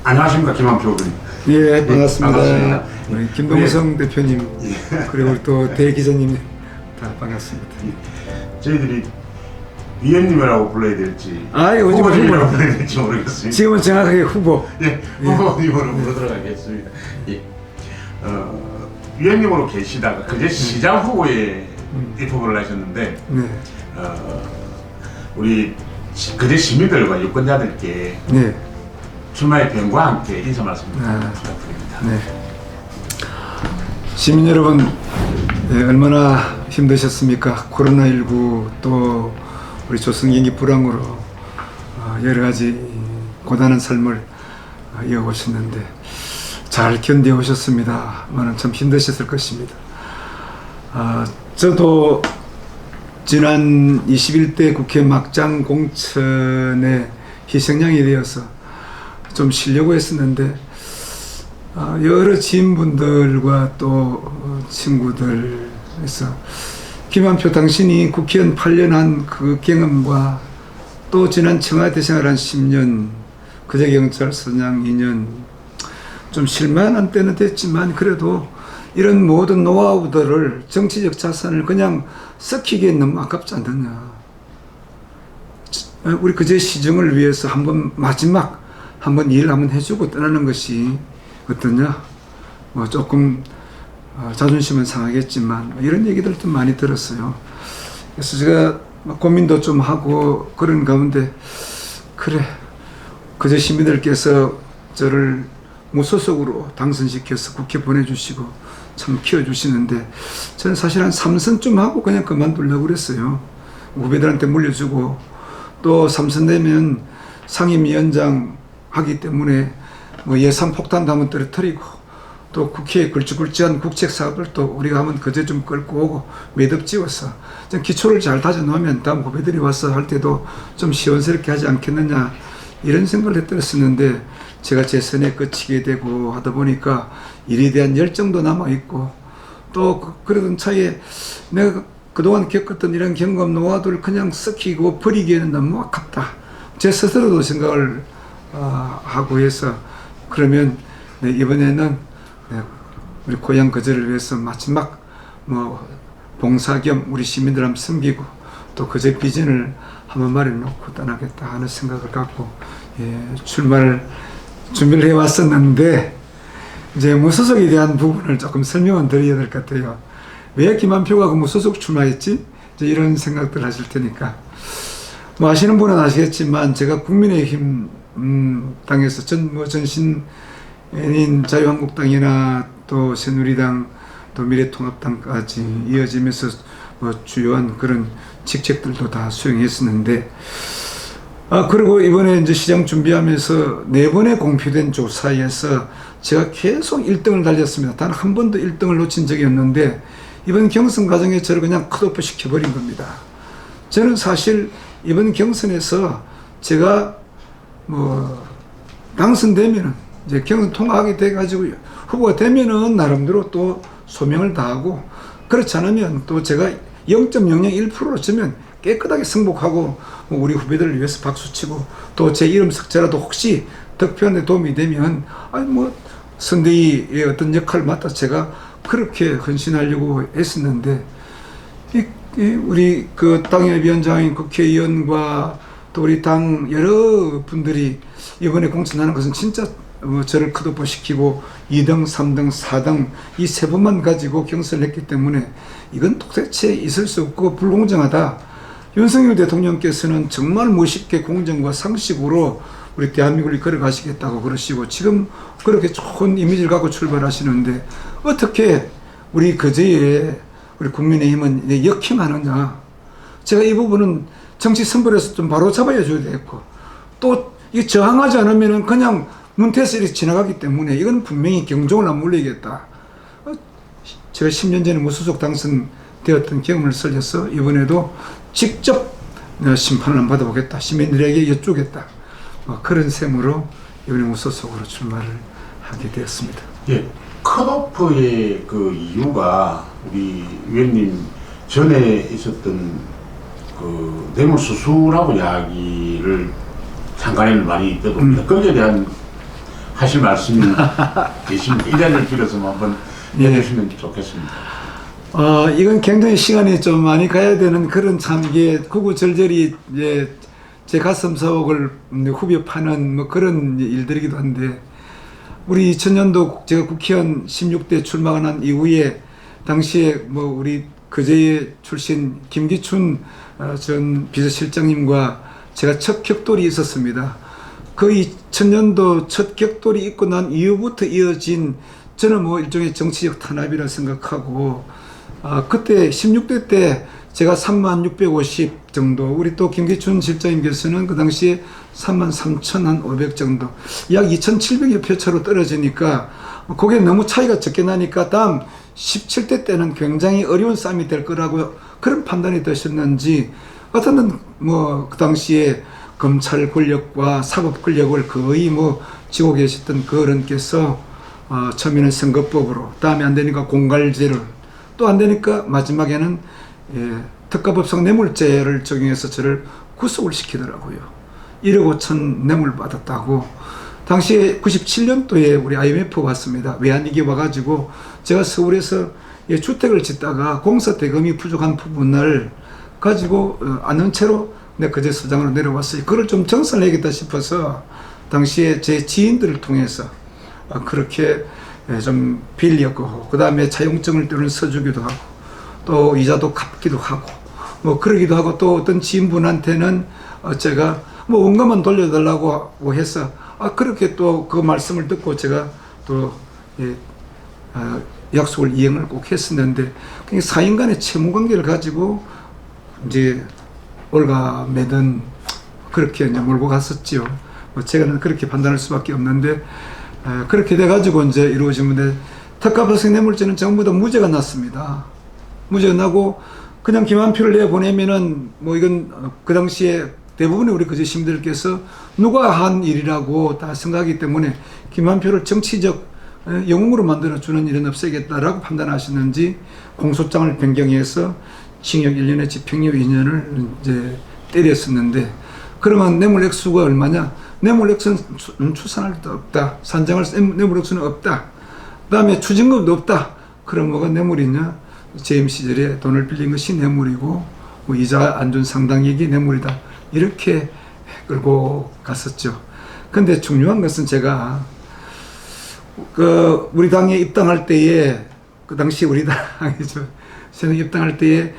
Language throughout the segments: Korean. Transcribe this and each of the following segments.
안녕하십니까, 김한표 의원님. 예, 반갑습니다. 반갑습니다. 우리 김동성 대표님, 예. 그리고 또 대기자님 다 반갑습니다. 저희들이 위원님이라고 불러야 될지 요즘 후보님이라고 후보. 불러야 될지 모르겠습니다. 지금은 정확하게 후보. 예, 후보님으로 부르도록 하겠습니다. 예. 위원님으로 계시다가 그제 시장 후보에 입후보를 하셨는데 네, 우리 그제 시민들과 유권자들께 네, 출마의 변과 함께 인사 말씀 부탁드립니다. 네. 시민 여러분, 네, 얼마나 힘드셨습니까? 코로나19 또 우리 조성 경기 불황으로 여러 가지 고단한 삶을 이어오셨는데 잘 견뎌오셨습니다만은 참 힘드셨을 것입니다. 저도 지난 21대 국회 막장 공천에 희생양이 되어서 좀 쉬려고 했었는데 여러 지인분들과 또 친구들에서 김한표 당신이 국회의원 8년 한 그 경험과 또 지난 청와대 생활 한 10년 그제 경찰서장 2년 좀 실망한 때는 됐지만 그래도 이런 모든 노하우들을 정치적 자산을 그냥 썩히기엔 너무 아깝지 않느냐. 우리 그제 시정을 위해서 한번 마지막 한번 일 한번 해주고 떠나는 것이 어떠냐. 뭐 조금 자존심은 상하겠지만 이런 얘기들 좀 많이 들었어요. 그래서 제가 고민도 좀 하고 그런 가운데 그래 그제 시민들께서 저를 무소속으로 당선시켜서 국회 보내주시고 참 키워주시는데 저는 사실 한 3선쯤 하고 그냥 그만두려고 그랬어요. 후배들한테 물려주고 또 3선 되면 상임위원장 하기 때문에 뭐 예산 폭탄도 한번 떨어뜨리고 또 국회에 굵직굵직한 국책 사업을 또 우리가 한번 그제 좀 끌고 오고 매듭 지어서 좀 기초를 잘 다져놓으면 다음 후배들이 와서 할 때도 좀 시원스럽게 하지 않겠느냐 이런 생각을 했었는데 제가 제 선에 거치게 되고 하다 보니까 일에 대한 열정도 남아있고 또 그러던 차에 내가 그동안 겪었던 이런 경험 노하우를 그냥 썩히고 버리기에는 너무 아깝다. 제 스스로도 생각을 하고 해서 그러면 이번에는 우리 고향 거제를 위해서 마지막 뭐 봉사 겸 우리 시민들 한번 섬기고 또 거제 비전을 한번 마련해놓고 떠나겠다 하는 생각을 갖고 출마를 준비를 해왔었는데 이제 무소속에 대한 부분을 조금 설명을 드려야 될 것 같아요. 왜 김한표가 그 무소속 출마했지? 이제 이런 생각들 하실 테니까 뭐 아시는 분은 아시겠지만 제가 국민의힘 당에서 전신인 자유한국당이나 또 새누리당 또 미래통합당까지 이어지면서 뭐 주요한 그런 직책들도 다 수행했었는데 그리고 이번에 이제 시장 준비하면서 4번의 공표된 조사에서 제가 계속 1등을 달렸습니다. 단 한 번도 1등을 놓친 적이 없는데 이번 경선 과정에 저를 그냥 컷오프 시켜버린 겁니다. 저는 사실 이번 경선에서 제가 뭐 당선되면은 이제 경선 통과하게 돼가지고 후보가 되면은 나름대로 또 소명을 다하고 그렇지 않으면 또 제가 0.001%로 지면 깨끗하게 승복하고 뭐 우리 후배들을 위해서 박수치고 또 제 이름 석자라도 혹시 득표하는 데 도움이 되면 뭐 선대위의 어떤 역할을 맡아 제가 그렇게 헌신하려고 했었는데 우리 그 당협위원장인 국회의원과 또 우리 당 여러 분들이 이번에 공천하는 것은 진짜 저를 컷오프 시키고 2등, 3등, 4등 이 세 번만 가지고 경선을 했기 때문에 이건 도대체 있을 수 없고 불공정하다. 윤석열 대통령께서는 정말 멋있게 공정과 상식으로 우리 대한민국을 걸어가시겠다고 그러시고 지금 그렇게 좋은 이미지를 갖고 출발하시는데 어떻게 우리 그제에 우리 국민의힘은 역행하느냐. 제가 이 부분은 정치 선별에서 좀 바로 잡아야 줘야 되겠고 또 이 저항하지 않으면 그냥 문태에서 이렇게 지나가기 때문에 이건 분명히 경종을 안 물리겠다. 제가 10년 전에 무소속 당선되었던 경험을 살려서 이번에도 직접 심판을 한번 받아보겠다. 시민들에게 여쭈겠다. 그런 셈으로 이번에 무소속으로 출마를 하게 되었습니다. 예, 컷오프의 그 이유가 우리 위원님 전에 있었던 그 뇌물수수라고 이야기를 장관에는 많이 떠듭니다. 거기에 대한 하실 말씀이 계시면 이 자리를 빌어서 한번 예. 해주시면 좋겠습니다. 이건 굉장히 시간이 좀 많이 가야 되는 그런 참 이게 구구절절히 이제 제 가슴 사옥을 후벼 파는 뭐 그런 일들이기도 한데 우리 2000년도 제가 국회의원 16대 출마가 난 이후에 당시에 뭐 우리 거제에 출신 김기춘 전 비서실장님과 제가 첫 격돌이 있었습니다. 그 2000년도 첫 격돌이 있고 난 이후부터 이어진 저는 뭐 일종의 정치적 탄압이라 생각하고 그때 16대 때 제가 3650 정도 우리 또 김기춘 실장님께서는 그 당시에 33,500 정도 약 2700여 표 차로 떨어지니까 그게 너무 차이가 적게 나니까 다음 17대 때는 굉장히 어려운 싸움이 될 거라고 그런 판단이 드셨는지 어떤 뭐 그 당시에 검찰 권력과 사법 권력을 거의 뭐 쥐고 계셨던 그 어른께서 처음에는 선거법으로 다음에 안 되니까 공갈제를 또 안 되니까 마지막에는 특가법상 뇌물죄를 적용해서 저를 구속을 시키더라고요. 1억 5천 뇌물 받았다고. 당시에 97년도에 우리 IMF 왔습니다. 외환위기 와가지고 제가 서울에서 주택을 짓다가 공사 대금이 부족한 부분을 가지고 아는 채로 거제 서장으로 내려왔어요. 그걸 좀 정산해야겠다 싶어서 당시에 제 지인들을 통해서 그렇게 좀 빌렸고 그 다음에 차용증을 때로는 써주기도 하고 또 이자도 갚기도 하고 뭐 그러기도 하고 또 어떤 지인분한테는 제가 뭐 원금만 돌려달라고 해서 그렇게 또 그 말씀을 듣고 제가 또 약속을 이행을 꼭 했었는데 사인 간의 채무 관계를 가지고 이제 올가매든 그렇게 이제 몰고 갔었지요. 제가 그렇게 판단할 수밖에 없는데 그렇게 돼가지고 이제 이루어지는데 특가법상 뇌물죄는 전부 다 무죄가 났습니다. 무죄가 나고 그냥 기만표를 내보내면은 뭐 이건 그 당시에 대부분의 우리 거제 시민들께서 누가 한 일이라고 다 생각하기 때문에 기만표를 정치적 영웅으로 만들어주는 일은 없애겠다라고 판단하셨는지 공소장을 변경해서 징역 1년에 집행유예 2년을 이제 때렸었는데 그러면 뇌물 액수가 얼마냐? 뇌물 액수는 추산할 수 없다. 산정할 뇌물 액수는 없다. 그 다음에 추징금도 없다. 그럼 뭐가 뇌물이냐? 재임 시절에 돈을 빌린 것이 뇌물이고 뭐 이자 안 준 상당액이 뇌물이다. 이렇게 끌고 갔었죠. 근데 중요한 것은 제가 우리 당에 입당할 때에 그 당시 우리 당이죠. 저는 입당할 때에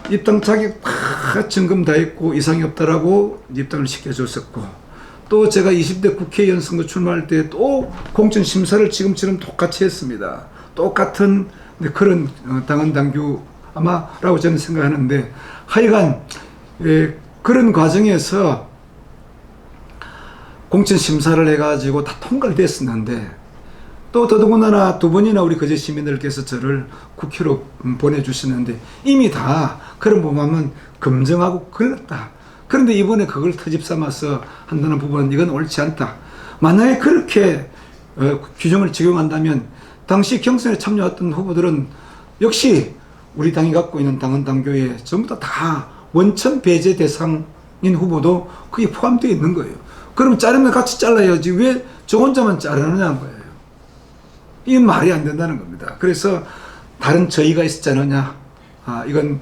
입당 자격 다 점검 다 했고 이상이 없다라고 입당을 시켜줬었고 또 제가 20대 국회의원 선거 출마할 때 또 공천 심사를 지금처럼 똑같이 했습니다. 똑같은 그런 당헌 당규 아마라고 저는 생각하는데 하여간 그런 과정에서 공천 심사를 해가지고 다 통과를 됐었는데 또 더더군다나 두 번이나 우리 거제 시민들께서 저를 국회로 보내주셨는데 이미 다 그런 부분은 검증하고 걸렀다. 그런데 이번에 그걸 터집 삼아서 한다는 부분은 이건 옳지 않다. 만약에 그렇게 규정을 적용한다면 당시 경선에 참여했던 후보들은 역시 우리 당이 갖고 있는 당헌 당규에 전부 다 원천 배제 대상인 후보도 그게 포함되어 있는 거예요. 그럼 자르면 같이 잘라야지 왜 저 혼자만 자르느냐는 거예요. 이건 말이 안 된다는 겁니다. 그래서 다른 저희가 있었지 않느냐. 이건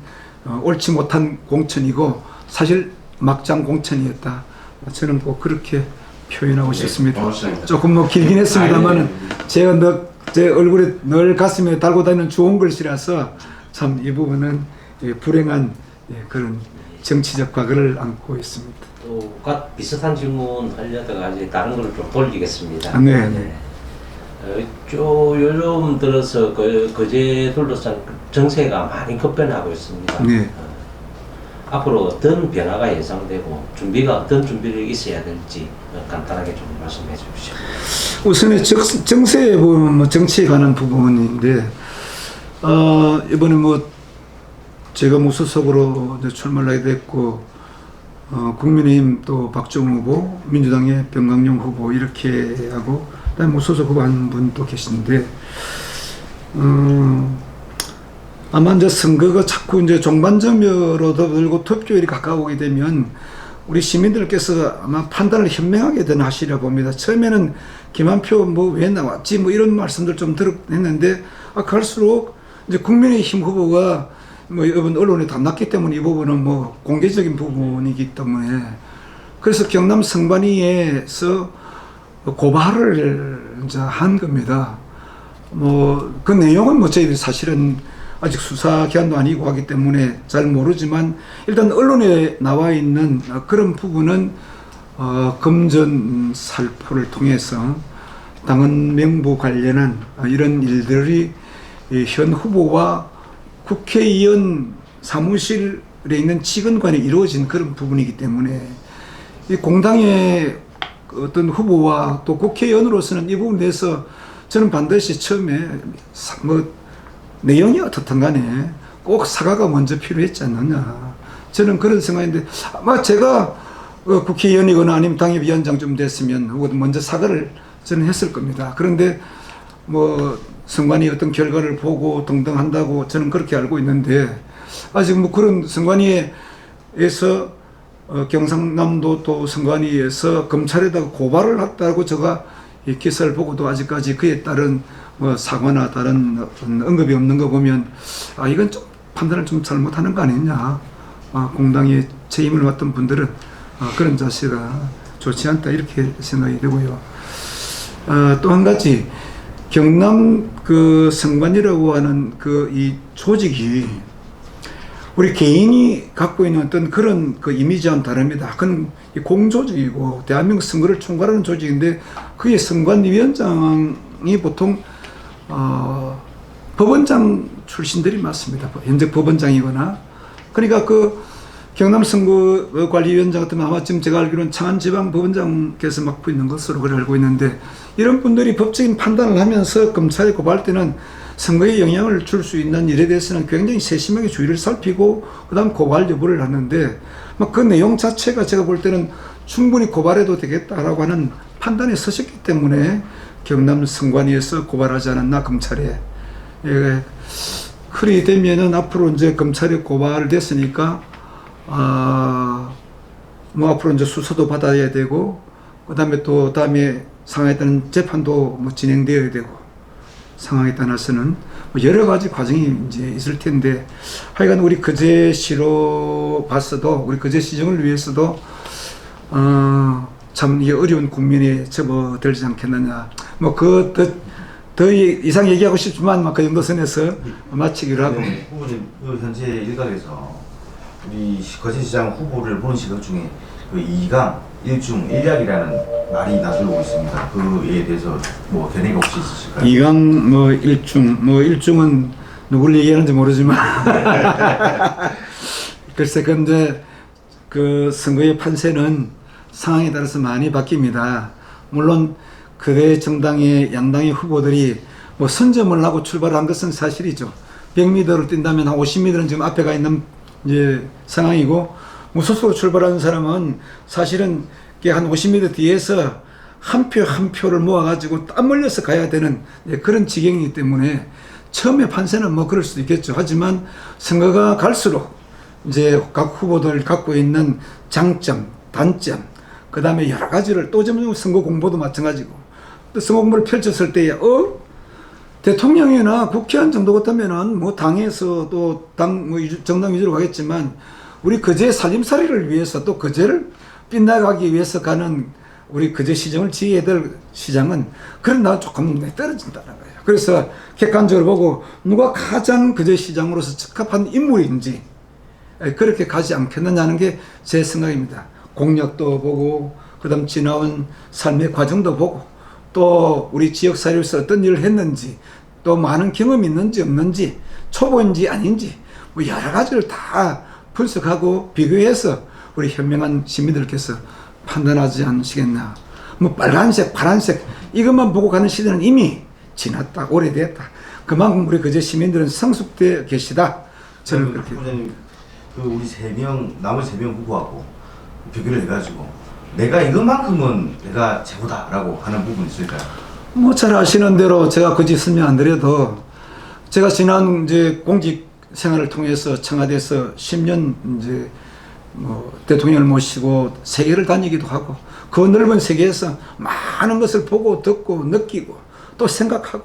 옳지 못한 공천이고 사실 막장 공천이었다. 저는 꼭 그렇게 표현하고 싶습니다. 조금 뭐 길긴 했습니다만 제가 제 얼굴에 늘 가슴에 달고 다니는 좋은 글씨라서 참 이 부분은 불행한 그런 정치적 과거를 안고 있습니다. 또 비슷한 질문 하려다가 이제 다른 걸 좀 돌리겠습니다. 네. 요즘 들어서 거제 둘러싼 정세가 많이 급변하고 있습니다. 네. 앞으로 어떤 변화가 예상되고 어떤 준비를 있어야 될지 간단하게 좀 말씀해 주십시오. 우선에 정세에 보면 뭐 정치에 관한 부분인데 이번에 뭐 제가 무소속으로 출마를 하게 됐고 국민의힘 또 박정우 후보, 민주당의 병강용 후보 이렇게 하고 그다음에 무소속 후보 한 분 또 계신데 아마 이제 선거가 자꾸 이제 종반점으로 들고 투표율이 가까우게 되면 우리 시민들께서 아마 판단을 현명하게 하시려 봅니다. 처음에는 김한표 뭐 왜 나왔지 뭐 이런 말씀들 좀 들었는데 갈수록 이제 국민의힘 후보가 뭐 이번 언론에 다 났기 때문에 이 부분은 뭐 공개적인 부분이기 때문에 그래서 경남 선관위에서 고발을 이제 한 겁니다. 뭐 그 내용은 뭐 저희들이 사실은 아직 수사 기한도 아니고 하기 때문에 잘 모르지만 일단 언론에 나와 있는 그런 부분은 금전 살포를 통해서 당헌 명부 관련한 이런 일들이 현 후보와 국회의원 사무실에 있는 직원 간에 이루어진 그런 부분이기 때문에 이 공당의 어떤 후보와 또 국회의원으로서는 이 부분에 대해서 저는 반드시 처음에 뭐 내용이 어떻든 간에 꼭 사과가 먼저 필요했지 않느냐. 저는 그런 생각인데 아마 제가 국회의원이거나 아니면 당협위원장 좀 됐으면 먼저 사과를 저는 했을 겁니다. 그런데 뭐 선관위 어떤 결과를 보고 등등 한다고 저는 그렇게 알고 있는데 아직 뭐 그런 선관위에서 경상남도 또 선관위에서 검찰에다가 고발을 했다고 제가 이 기사를 보고도 아직까지 그에 따른 뭐 사과나 다른 어떤 언급이 없는 거 보면 이건 좀 판단을 좀 잘못하는 거 아니냐. 공당에 책임을 맡은 분들은 그런 자세가 좋지 않다 이렇게 생각이 되고요. 또 한 가지 경남 그 선관위라고 하는 그 이 조직이 우리 개인이 갖고 있는 어떤 그런 그 이미지와는 다릅니다. 그건 공조직이고 대한민국 선거를 총괄하는 조직인데 그게 선관위원장이 보통 법원장 출신들이 많습니다. 현재 법원장이거나 그러니까 그 경남선거관리위원장 같으면 아마 지금 제가 알기로는 창안지방법원장께서 맡고 있는 것으로 그걸 알고 있는데 이런 분들이 법적인 판단을 하면서 검찰에 고발할 때는 선거에 영향을 줄 수 있는 일에 대해서는 굉장히 세심하게 주의를 살피고 그 다음 고발 여부를 하는데 그 내용 자체가 제가 볼 때는 충분히 고발해도 되겠다라고 하는 판단에 서셨기 때문에 경남 선관위에서 고발하지 않았나 검찰에. 예. 그리 되면은 앞으로 이제 검찰에 고발됐으니까 뭐 앞으로 이제 수사도 받아야 되고 그다음에 또 다음에 상황에 따른 재판도 뭐 진행되어야 되고 상황에 따라서는 뭐 여러 가지 과정이 이제 있을 텐데 하여간 우리 거제시로 봤어도 우리 거제시정을 위해서도 참 이게 어려운 국면에 접어들지 않겠느냐. 뭐 더 이상 얘기하고 싶지만 그 정도 선에서 마치기로 하고. 네, 후보님 현재 일각에서 우리 거제시장 후보를 보는 시각 중에 그 2강 1중 1약이라는 말이 나돌고 있습니다. 그에 대해서 뭐 견해가 혹시 있으실까요? 2강 뭐 1중 뭐 1중은 누구를 얘기하는지 모르지만 글쎄 근데 그 선거의 판세는 상황에 따라서 많이 바뀝니다. 물론 그대 정당의 양당의 후보들이 뭐 선점을 하고 출발한 것은 사실이죠. 100m를 뛴다면 한 50m는 지금 앞에 가 있는 이제 상황이고 무소속으로 출발하는 사람은 사실은 한 50m 뒤에서 한 표 한 표를 모아가지고 땀 흘려서 가야 되는 그런 지경이기 때문에 처음에 판세는 뭐 그럴 수도 있겠죠. 하지만 선거가 갈수록 이제 각 후보들 갖고 있는 장점, 단점, 그 다음에 여러 가지를 또 선거 공보도 마찬가지고 또 선거 공보를 펼쳤을 때에 대통령이나 국회의원 정도 같으면은 뭐 당에서 또 뭐 정당 위주로 가겠지만 우리 거제 살림살이를 위해서 또 거제를 빛나가기 위해서 가는 우리 거제 시정을 지휘해야 될 시장은 그런 나 조금 떨어진다는 거예요. 그래서 객관적으로 보고 누가 가장 거제 시장으로서 적합한 인물인지 그렇게 가지 않겠느냐는 게 제 생각입니다. 공약도 보고 그다음 지나온 삶의 과정도 보고 또 우리 지역사회에서 어떤 일을 했는지 또 많은 경험이 있는지 없는지 초보인지 아닌지 뭐 여러 가지를 다 분석하고 비교해서 우리 현명한 시민들께서 판단하지 않으시겠나. 뭐 빨간색, 파란색 이것만 보고 가는 시대는 이미 지났다, 오래됐다. 그만큼 우리 거제 시민들은 성숙되어 계시다. 저는 그렇게. 후보님, 그 우리 나머지 3명 후보하고 비교를 해가지고 내가 이것만큼은 내가 최고다라고 하는 부분이 있을까요? 뭐 잘 아시는 대로 제가 굳이 설명 안 드려도 제가 지난 이제 공직 생활을 통해서 청와대에서 10년 이제 뭐 대통령을 모시고 세계를 다니기도 하고 그 넓은 세계에서 많은 것을 보고 듣고 느끼고 또 생각하고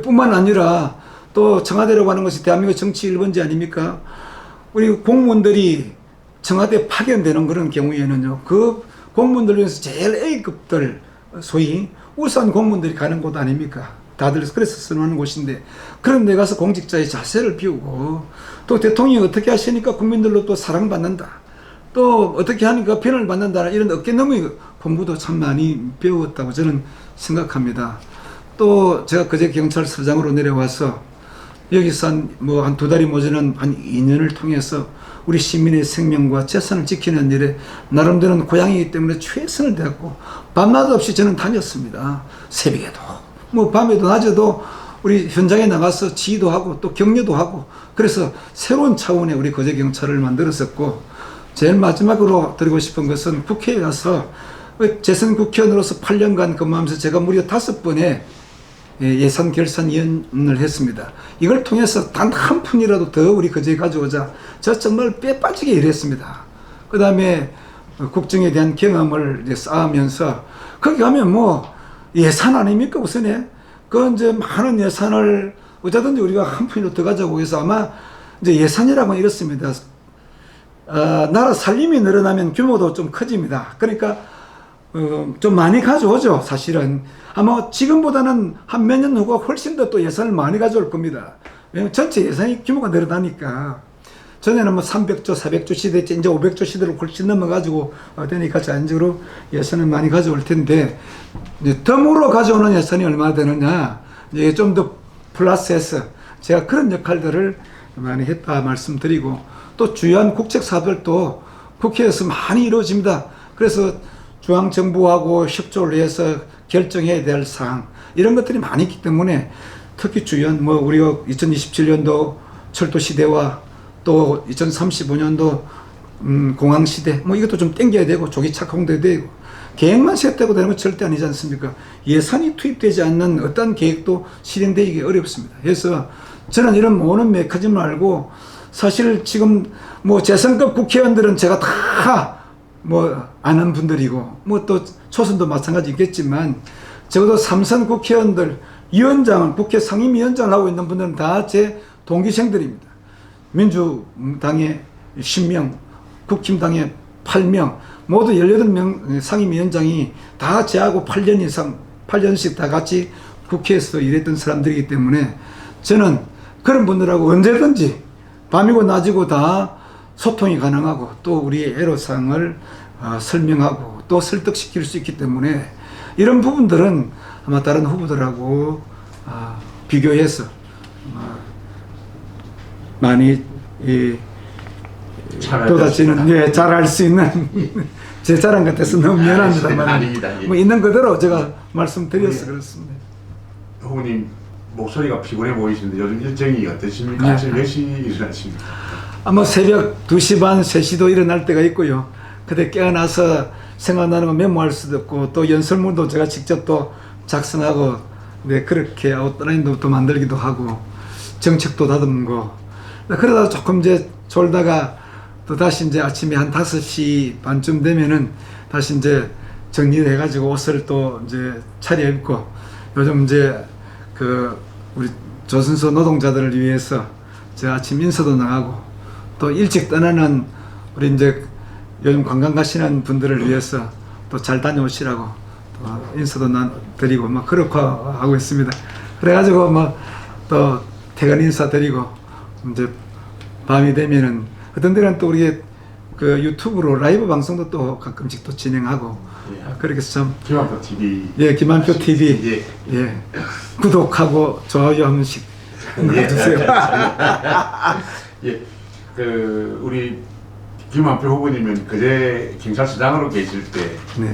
뿐만 아니라 또 청와대라고 하는 것이 대한민국 정치 1번지 아닙니까? 우리 공무원들이 청와대 파견되는 그런 경우에는요, 그 공무원들 중에서 제일 A급들, 소위 우수한 공무원들이 가는 곳 아닙니까? 다들 그래서 선호하는 곳인데, 그런 데 가서 공직자의 자세를 비우고, 또 대통령이 어떻게 하시니까 국민들로 또 사랑받는다, 또 어떻게 하니까 편을 받는다, 이런 어깨너머의 공부도 참 많이 배웠다고 저는 생각합니다. 또 제가 그제 경찰서장으로 내려와서 여기서 한 두 달이 모자란 한 2년을 통해서 우리 시민의 생명과 재산을 지키는 일에 나름대로는 고향이기 때문에 최선을 다했고 밤낮 없이 저는 다녔습니다. 새벽에도 뭐 밤에도 낮에도 우리 현장에 나가서 지휘도 하고 또 격려도 하고, 그래서 새로운 차원의 우리 거제 경찰을 만들었었고, 제일 마지막으로 드리고 싶은 것은 국회에 가서 재선 국회의원으로서 8년간 근무하면서 제가 무려 5번의 예산 결산위원을 했습니다. 이걸 통해서 단 한 푼이라도 더 우리 거제에 가져오자 저 정말 빼 빠지게 일했습니다. 그 다음에 국정에 대한 경험을 이제 쌓으면서 거기 가면 뭐 예산 아닙니까 우선에 그 이제 많은 예산을 어쩌든지 우리가 한 푼이라도 더 가져오고 해서 아마 이제 예산이라고 이렇습니다. 나라 살림이 늘어나면 규모도 좀 커집니다. 그러니까 좀 많이 가져오죠. 사실은 아마 지금보다는 한 몇 년 후가 훨씬 더 또 예산을 많이 가져올 겁니다. 왜냐면 전체 예산이 규모가 늘어나니까. 전에는 뭐 300조, 400조 시대였지 이제 500조 시대로 훨씬 넘어가지고 되니까 자연적으로 예산을 많이 가져올 텐데, 이제 덤으로 가져오는 예산이 얼마나 되느냐, 이제 좀 더 플러스해서 제가 그런 역할들을 많이 했다 말씀드리고, 또 주요한 국책 사업들도 국회에서 많이 이루어집니다. 그래서 중앙정부하고 협조를 해서 결정해야 될 사항, 이런 것들이 많이 있기 때문에 특히 주요한 뭐 우리가 2027년도 철도 시대와 또 2035년도 공항 시대, 뭐 이것도 좀 땡겨야 되고 조기 착공돼야 되고, 계획만 세웠다고 되는 건 절대 아니지 않습니까? 예산이 투입되지 않는 어떤 계획도 실행되기 어렵습니다. 그래서 저는 이런 모든 메커니즘을 알고, 사실 지금 뭐 재선급 국회의원들은 제가 다 뭐 아는 분들이고 뭐 또 초선도 마찬가지겠지만, 적어도 3선 국회의원들, 위원장은 국회 상임위원장을 하고 있는 분들은 다 제 동기생들입니다. 민주당에 10명, 국힘당에 8명, 모두 18명 상임위원장이 다 제하고 8년 이상, 8년씩 다 같이 국회에서 일했던 사람들이기 때문에 저는 그런 분들하고 언제든지 밤이고 낮이고 다 소통이 가능하고 또 우리의 애로사항을 설명하고 또 설득시킬 수 있기 때문에 이런 부분들은 아마 다른 후보들하고 비교해서 많이 또다시는 잘할 수 있는 제 자랑 같아서 너무 미안합니다만 아닙니다. 뭐 있는 그대로 제가 말씀드려서 그렇습니다. 후보님 목소리가 피곤해 보이시는데 요즘 일정이 어떠십니까? 아침 몇 시에 일어나십니까? 아마 새벽 2시 반, 3시도 일어날 때가 있고요. 그때 깨어나서 생각나는 거 메모할 수도 있고, 또 연설문도 제가 직접 또 작성하고, 네, 그렇게 아웃라인도 또 만들기도 하고, 정책도 다듬고, 그러다 조금 이제 졸다가 또 다시 이제 아침에 한 5시 반쯤 되면은 다시 이제 정리를 해가지고 옷을 또 이제 차려입고, 요즘 이제 우리 조선소 노동자들을 위해서 제가 아침 인사도 나가고, 또 일찍 떠나는 우리 이제 요즘 관광 가시는 분들을 위해서 또 잘 다녀오시라고 또 인사도 드리고 막 그렇게 하고 있습니다. 그래가지고 뭐 또 퇴근 인사 드리고 이제 밤이 되면은 어떤 데는 또 우리 그 유튜브로 라이브 방송도 또 가끔씩 또 진행하고, 그렇게 해서 참 김한표 TV, 예, 김한표 TV 예, 구독하고 좋아요 한 번씩 눌러주세요. 예, 우리 김한표 후보님은 그제 경찰서장으로 계실 때, 네.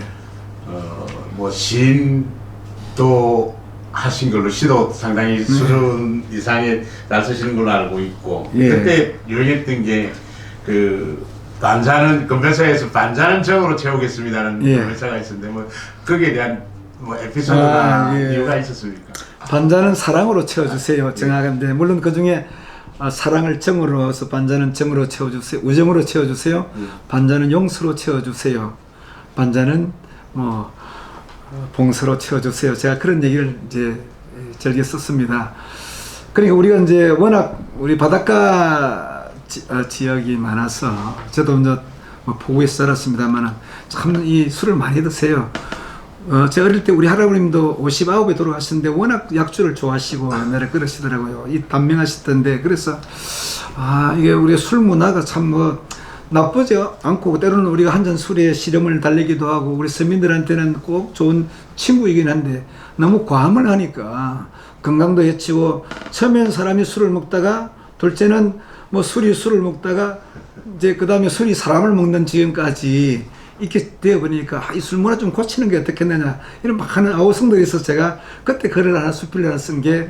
뭐 시인도 하신 걸로, 시도 상당히 수준 이상의 잘 쓰시는 걸로 알고 있고, 예. 그때 유행했던 게 반자는 건배사에서 반자는 정으로 채우겠습니다는 예. 건배사가 있었는데, 뭐 거기에 대한 뭐 에피소드나 예. 이유가 있었습니까? 반자는 사랑으로 채워주세요. 정확한데 물론 그 중에 사랑을 정으로서 반자는 정으로 채워주세요. 우정으로 채워주세요. 반자는 용서로 채워주세요. 반자는 뭐 봉사로 채워주세요. 제가 그런 얘기를 이제 즐겨 썼습니다. 그러니까 우리가 이제 워낙 우리 바닷가 지역이 많아서 저도 이제 뭐 포구에서 자랐습니다만 참 이 술을 많이 드세요. 제가 어릴 때 우리 할아버님도 59에 돌아가셨는데 워낙 약주를 좋아하시고 옛날에 그러시더라고요. 이 단명하시던데 그래서 이게 우리 술 문화가 참 뭐 나쁘지 않고 때로는 우리가 한 잔 술에 시름을 달래기도 하고 우리 서민들한테는 꼭 좋은 친구이긴 한데 너무 과음을 하니까 건강도 해치고 처음엔 사람이 술을 먹다가 둘째는 뭐 술이 술을 먹다가 이제 그 다음에 술이 사람을 먹는 지경까지 이렇게 되어보니까 이 술 문화 좀 고치는 게 어떻겠느냐 이런 막 하는 아우성들이 있어서 제가 그때 글을 하나 수필을 하나 쓴 게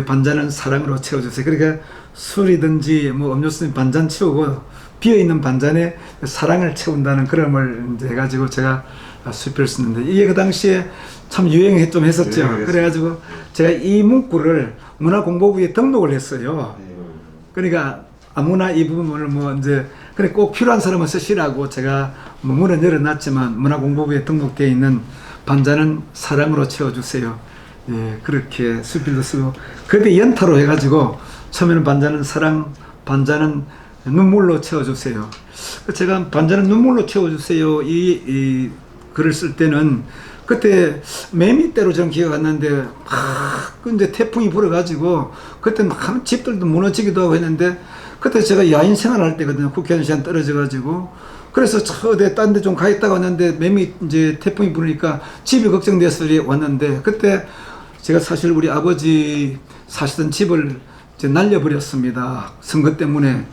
반잔은 사랑으로 채워주세요. 그러니까 술이든지 뭐 음료수는 반잔 채우고 비어있는 반잔에 사랑을 채운다는 그림을 이제 해가지고 제가 수필을 썼는데 이게 그 당시에 참 유행해 좀 했었죠. 그래가지고 제가 이 문구를 문화공보부에 등록을 했어요. 그러니까 아무나 이 부분을 뭐 이제 그래 꼭 필요한 사람은 쓰시라고 제가 뭐 문은 열어놨지만 문화공보부에 등록되어 있는 반자는 사랑으로 채워주세요. 예, 그렇게 수필도 쓰고 그때 연타로 해가지고 처음에는 반자는 사랑, 반자는 눈물로 채워주세요. 제가 반자는 눈물로 채워주세요 이 글을 쓸 때는 그때 매미 때로 저는 기억 안 나는데 막 근데 태풍이 불어가지고 그때 막 집들도 무너지기도 하고 했는데 그때 제가 야인 생활할 때거든요. 국회의원 시간 떨어져가지고 그래서 어디 딴 데 좀 가 있다가 왔는데 매미 이제 태풍이 부르니까 집이 걱정돼서 왔는데 그때 제가 사실 우리 아버지 사시던 집을 이제 날려버렸습니다. 선거 때문에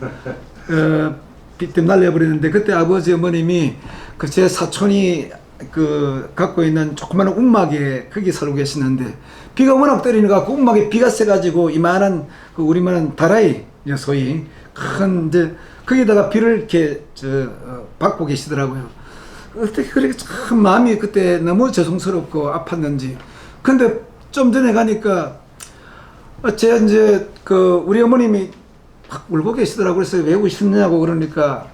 빚 때문에 날려버렸는데 그때 아버지 어머님이 그 제 사촌이 그 갖고 있는 조그마한 움막에 거기 살고 계시는데 비가 워낙 때리니까 그 움막에 비가 세가지고 이만한 그 우리만한 다라이 소위 큰 이제 거기다가 비를 이렇게 받고 계시더라고요. 어떻게 그렇게 참 마음이 그때 너무 죄송스럽고 아팠는지. 근데 좀 전에 가니까 제가 이제 그 우리 어머님이 막 울고 계시더라고요. 그래서 왜 우시느냐고 그러니까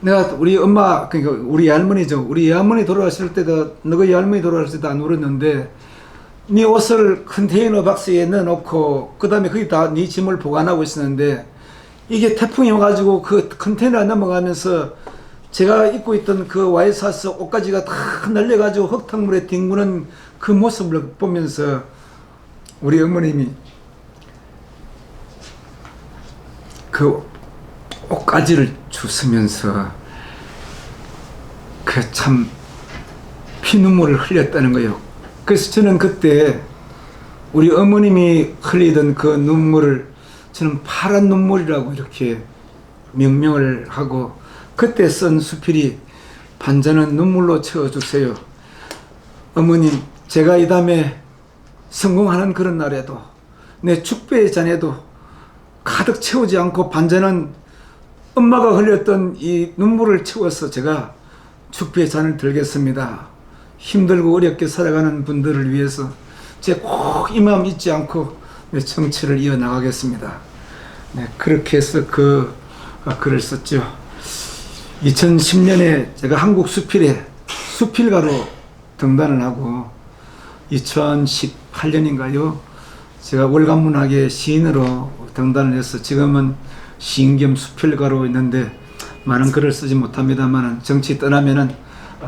내가 우리 엄마 그러니까 우리 할머니죠. 우리 할머니 돌아가실 때도 너희 할머니 돌아가실 때도 안 울었는데 네 옷을 컨테이너 박스에 넣어놓고 그 다음에 거기다 네 짐을 보관하고 있었는데 이게 태풍이 와가지고 그 컨테이너 넘어가면서 제가 입고 있던 그 와이셔츠 옷가지가 다 날려가지고 흙탕물에 뒹구는 그 모습을 보면서 우리 어머님이 그 옷가지를 주스면서 그 참 피눈물을 흘렸다는 거예요. 그래서 저는 그때 우리 어머님이 흘리던 그 눈물을 저는 파란 눈물이라고 이렇게 명명을 하고 그때 쓴 수필이 반자는 눈물로 채워주세요. 어머님 제가 이 다음에 성공하는 그런 날에도 내 축배의 잔에도 가득 채우지 않고 반자는 엄마가 흘렸던 이 눈물을 채워서 제가 축배의 잔을 들겠습니다. 힘들고 어렵게 살아가는 분들을 위해서 제가 꼭 이 마음 잊지 않고 내 정치를 이어나가겠습니다. 네, 그렇게 해서 그 글을 썼죠. 2010년에 제가 한국 수필에 수필가로 등단을 하고 2018년인가요? 제가 월간문학의 시인으로 등단을 해서 지금은 시인 겸 수필가로 있는데 많은 글을 쓰지 못합니다만 정치 떠나면은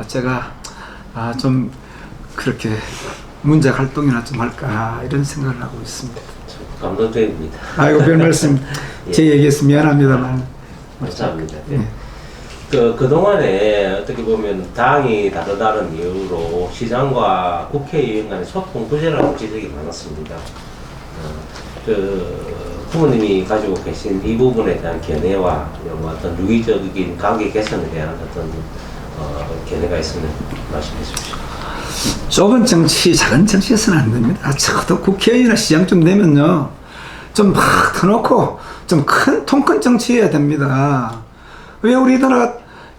제가 좀 그렇게 문작 활동이나 좀 할까 이런 생각을 하고 있습니다. 감동적입니다. 아이고 별 말씀 제 얘기해서 미안합니다만. 감사합니다. 예. 그동안에 어떻게 보면 당이 다르다는 이유로 시장과 국회의원 간의 소통 부재라는 지적이 많았습니다. 부모님이 가지고 계신 이 부분에 대한 견해와 어떤 유기적인 관계 개선에 대한 어떤 견해가 있으면 말씀해 주십시오. 좁은 정치, 작은 정치에서는 안 됩니다. 적어도 국회의원이나 시장 좀 되면요, 좀 막 터놓고 좀 통 큰 정치해야 됩니다. 왜 우리나라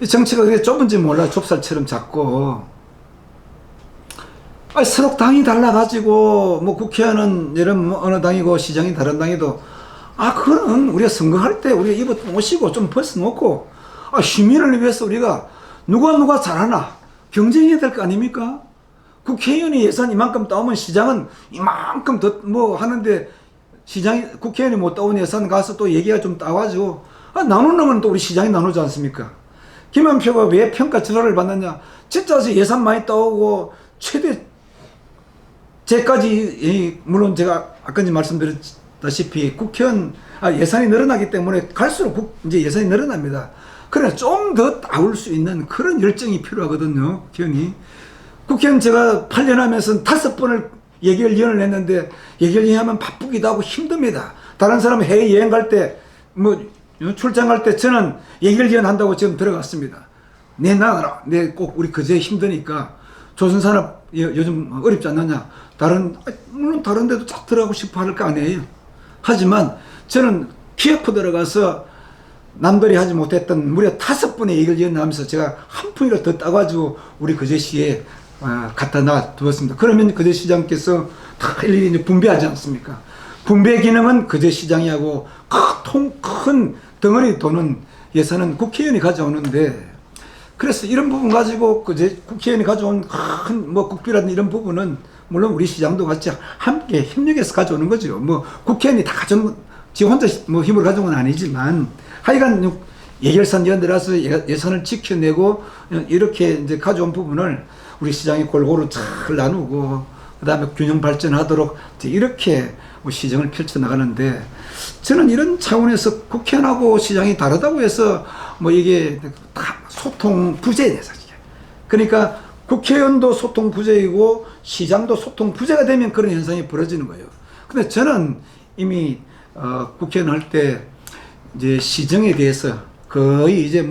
정치가 그렇게 좁은지 몰라. 좁쌀처럼 작고. 서로 당이 달라가지고 뭐 국회의원은 이런 어느 당이고 시장이 다른 당이도 그거는 우리가 선거할 때 우리가 입어 모시고 좀 벗어놓고, 시민을 위해서 우리가 누가 잘하나 경쟁해야 될 거 아닙니까? 국회의원이 예산 이만큼 따오면 시장은 이만큼 더 뭐 하는데, 국회의원이 못 따온 예산 가서 또 얘기가 좀 따와줘. 나누는 건 또 우리 시장이 나누지 않습니까? 김한표가 왜 평가절하를 받느냐? 진짜 예산 많이 따오고 최대 제까지, 물론 제가 아까 말씀드렸다시피 국회의원 예산이 늘어나기 때문에 갈수록 이제 예산이 늘어납니다. 그러나 좀 더 따올 수 있는 그런 열정이 필요하거든요, 국회의원이. 국회의원 제가 8년 하면서 5번을 예결위원을 했는데, 예결위하면 바쁘기도 하고 힘듭니다. 다른 사람은 해외 여행 갈 때, 출장 갈 때 저는 예결위원 한다고 지금 들어갔습니다. 나가라. 꼭 우리 그제 힘드니까. 조선산업 요즘 어렵지 않느냐. 물론 다른 데도 쫙 들어가고 싶어 할 거 아니에요. 하지만 저는 키워프 들어가서 남들이 하지 못했던 무려 5번의 예결위원 하면서 제가 한 푼이라도 더 따가지고 우리 그제시에 갖다 놔두었습니다. 그러면 그제시장께서 다 일일이 이제 분배하지 않습니까? 분배 기능은 그제시장이 하고 큰 덩어리 도는 예산은 국회의원이 가져오는데, 그래서 이런 부분 가지고 국회의원이 가져온 큰 국비라든 이런 부분은 물론 우리 시장도 같이 함께 협력해서 가져오는 거죠. 국회의원이 다 가져오는, 지 혼자 힘으로 가져온 건 아니지만, 하여간 예결산 위원들라서 예산을 지켜내고 이렇게 이제 가져온 부분을 우리 시장이 골고루 잘 나누고, 그 다음에 균형 발전하도록 이렇게 시정을 펼쳐나가는데, 저는 이런 차원에서 국회의원하고 시장이 다르다고 해서 이게 다 소통 부재예요, 사실. 그러니까 국회의원도 소통 부재이고 시장도 소통 부재가 되면 그런 현상이 벌어지는 거예요. 근데 저는 이미 국회의원 할 때 이제 시정에 대해서 거의 이제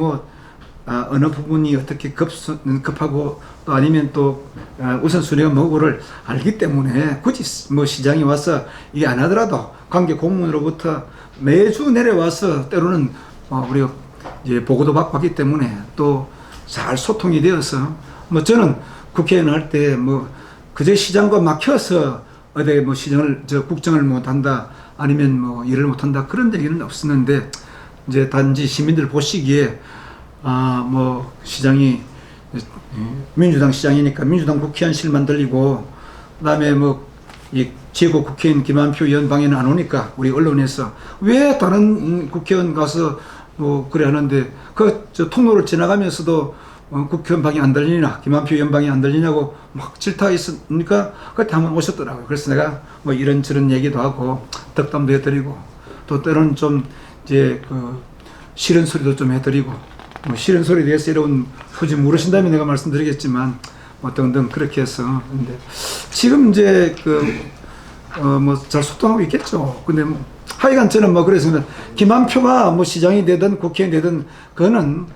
어느 부분이 어떻게 급하고 또 아니면 또 우선순위가 뭐고를 알기 때문에 굳이 시장이 와서 이게 안 하더라도 관계 공무원으로부터 매주 내려와서 때로는 우리가 이제 보고도 받고 하기 때문에 또 잘 소통이 되어서 저는 국회의원 할 때 그제 시장과 막혀서 어디 시정을 국정을 못 한다 아니면 일을 못 한다 그런 얘기는 없었는데, 이제 단지 시민들 보시기에 시장이 민주당 시장이니까 민주당 국회의원실 만들리고, 그다음에 이 지역구 국회의원 김한표 의원 방에는 안 오니까 우리 언론에서 왜 다른 국회의원 가서 그래 하는데 통로를 지나가면서도 국회의원 방이 안 들리나, 김한표 의원 방이 안 들리냐고 막 질타가 있으니까 그때 한번 오셨더라고요. 그래서 내가 이런저런 얘기도 하고 덕담도 해드리고, 또 때로는 좀 이제 싫은 소리도 좀 해드리고, 싫은 소리에 대해서 여러분 굳이 물으신다면 내가 말씀드리겠지만 등등 그렇게 해서. 근데 지금 이제 잘 소통하고 있겠죠. 근데 하여간 저는 그래서 김한표가 시장이 되든 국회의원이 되든 그거는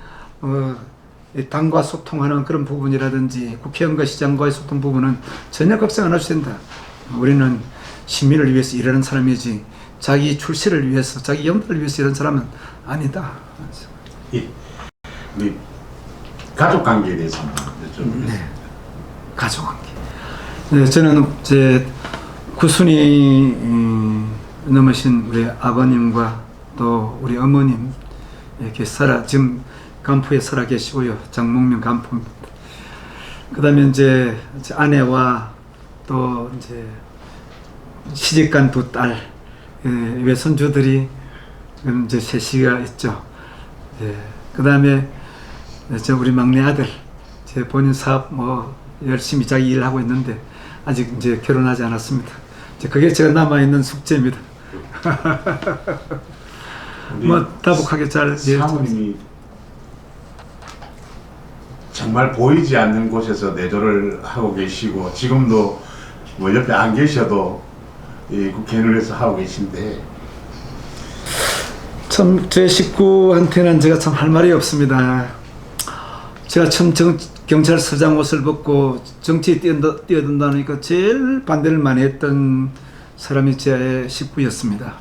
당과 소통하는 그런 부분이라든지 국회의원과 시장과의 소통 부분은 전혀 걱정 안 하셔도 된다. 우리는 시민을 위해서 일하는 사람이지 자기 출세를 위해서 자기 영달을 위해서 이런 사람은 아니다. 우리 가족 관계에 대해서 좀. 네, 가족 관계. 네, 저는 제 구순이 넘으신 우리 아버님과 또 우리 어머님 이렇게 지금 간포에 살아 계시고요. 장목면 간포입니다. 그다음에 이제 아내와 또 이제 시집간 2딸 외손주들이 이제 셋이가 있죠. 그다음에 우리 막내 아들 본인 사업 열심히 자기 일을 하고 있는데 아직 이제 결혼하지 않았습니다. 그게 제가 남아 있는 숙제입니다. 다복하게 잘. 사모님이 정말 보이지 않는 곳에서 내조를 하고 계시고 지금도 옆에 안 계셔도 이 국회의원에서 하고 계신데, 참 제 식구한테는 제가 참 할 말이 없습니다. 제가 처음 경찰서장 옷을 벗고 정치에 뛰어든다니까 제일 반대를 많이 했던 사람이 제 식구였습니다.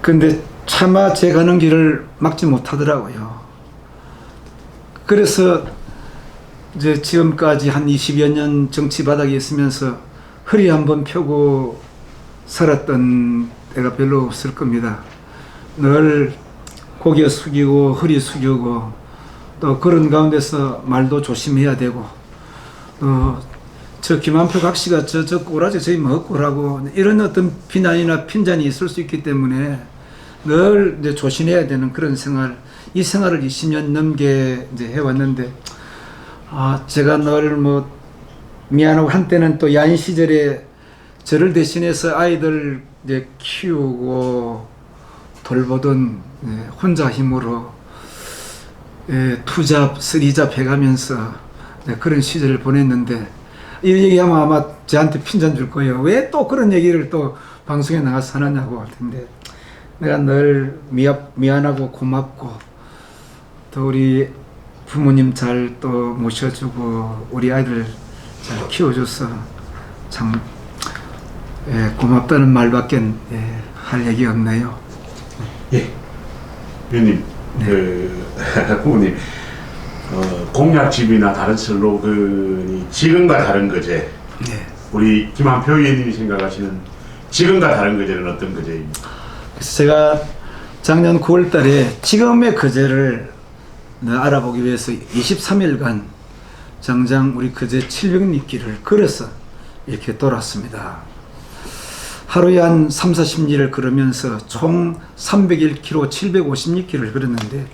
근데 차마 제 가는 길을 막지 못하더라고요. 그래서 이제 지금까지 한 20여 년 정치 바닥에 있으면서 허리 한번 펴고 살았던 때가 별로 없을 겁니다. 늘 고개 숙이고 허리 숙이고 또 그런 가운데서 말도 조심해야 되고 저 김한표 각시가 저 꼬라지 저희 먹고라고 이런 어떤 비난이나 핀잔이 있을 수 있기 때문에 늘 이제 조심해야 되는 그런 생활, 이 생활을 20년 넘게 이제 해왔는데 제가 늘 뭐 미안하고 한때는 또 야인 시절에 저를 대신해서 아이들 이제 키우고 돌보던 혼자 힘으로 투잡, 쓰리잡 해가면서 그런 시절을 보냈는데 이 얘기하면 아마 저한테 핀잔 줄 거예요. 왜 또 그런 얘기를 또 방송에 나가서 하느냐고 할 텐데 내가 늘 미안하고 고맙고 또 우리 부모님 잘 또 모셔주고 우리 아이들 잘 키워줘서 참 고맙다는 말밖에 할 얘기 없네요. 예, 위원님, 네. 부모님, 공약집이나 다른 슬로건이 지금과 다른 거제. 네. 우리 김한표 의원님이 생각하시는 지금과 다른 거제는 어떤 거제입니까? 그래서 제가 작년 9월 달에 지금의 거제를 알아보기 위해서 23일간 정장 우리 거제 700리길을 걸어서 이렇게 돌았습니다. 하루에 한 3, 40리를 걸으면서 총 301km, 750리길을 걸었는데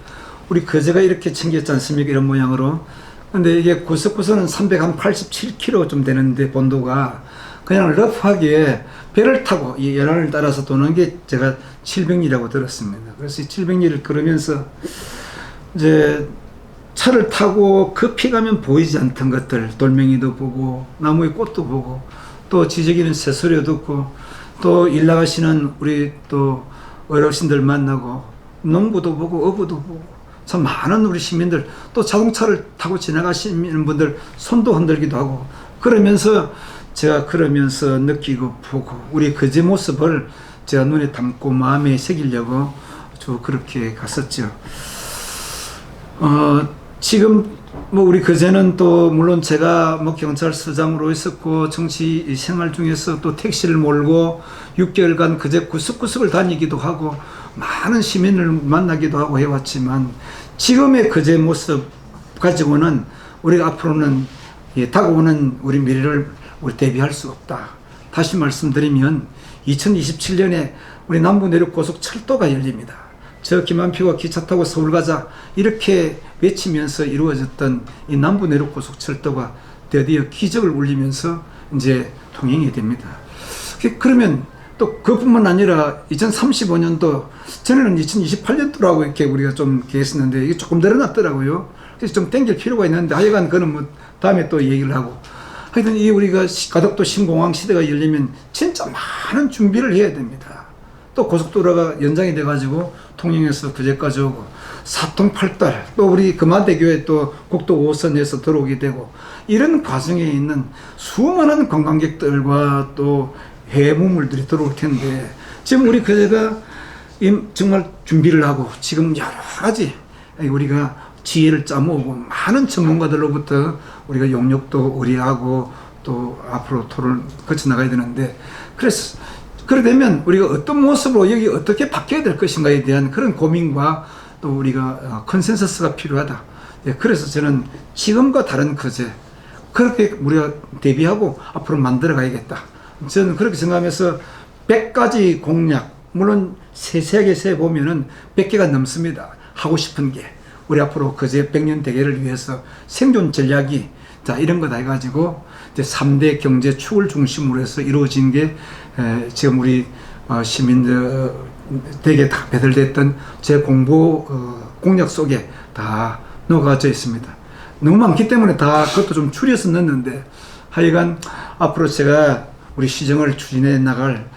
우리 거제가 이렇게 생겼지 않습니까? 이런 모양으로. 근데 이게 구석구석은 387km 좀 되는데 본도가 그냥 러프하게 배를 타고 이 연안을 따라서 도는 게 제가 700리라고 들었습니다. 그래서 이 700리를 걸으면서 이제 차를 타고 급히 가면 보이지 않던 것들, 돌멩이도 보고 나무의 꽃도 보고 또 지저귀는 새소리 듣고 또 일 나가시는 우리 또 어르신들 만나고 농부도 보고 어부도 보고 참 많은 우리 시민들 또 자동차를 타고 지나가시는 분들 손도 흔들기도 하고 그러면서 제가 그러면서 느끼고 보고 우리 거제 모습을 제가 눈에 담고 마음에 새기려고 저 그렇게 갔었죠. 지금 뭐 우리 거제는 또 물론 제가 뭐 경찰서장으로 있었고 정치 생활 중에서 또 택시를 몰고 6개월간 거제 구석구석을 다니기도 하고 많은 시민을 만나기도 하고 해왔지만 지금의 거제 모습 가지고는 우리가 앞으로는 다가오는 우리 미래를 우리 대비할 수 없다. 다시 말씀드리면 2027년에 우리 남부 내륙 고속철도가 열립니다. 저 김한표가 기차 타고 서울 가자 이렇게 외치면서 이루어졌던 이 남부 내륙 고속철도가 드디어 기적을 울리면서 이제 통행이 됩니다. 그러면 또 그뿐만 아니라 2035년도 전에는 2028년도라고 이렇게 우리가 좀 계획했었는데 이게 조금 늘어났더라고요. 그래서 좀 땡길 필요가 있는데 하여간 그는 뭐 다음에 또 얘기를 하고 하여튼 이 우리가 가덕도 신공항 시대가 열리면 진짜 많은 준비를 해야 됩니다. 또 고속도로가 연장이 돼가지고 통영에서 거제까지 오고 사통팔달 또 우리 금화대교에 또 국도 5호선에서 들어오게 되고 이런 과정에 있는 수많은 관광객들과 또 해외 문물들이 들어올 텐데 지금 우리 거제가 정말 준비를 하고 지금 여러 가지 우리가 지혜를 짜모으고 많은 전문가들로부터 우리가 용역도 의뢰하고 또 앞으로 토론을 거쳐나가야 되는데 그래서 그러되면 우리가 어떤 모습으로 여기 어떻게 바뀌어야 될 것인가에 대한 그런 고민과 또 우리가 컨센서스가 필요하다. 그래서 저는 지금과 다른 거제 그렇게 우리가 대비하고 앞으로 만들어 가야겠다. 저는 그렇게 생각하면서 100가지 공약 물론 세세하게 세보면은 100개가 넘습니다. 하고 싶은 게 우리 앞으로 거제 100년 대계를 위해서 생존 전략이 자 이런 거 다 해가지고 이제 3대 경제 축을 중심으로 해서 이루어진 게 지금 우리 시민들 대개 다 배달됐던 제 공보 공약 속에 다 녹아져 있습니다. 너무 많기 때문에 다 그것도 좀 추려서 넣었는데 하여간 앞으로 제가 우리 시정을 추진해 나갈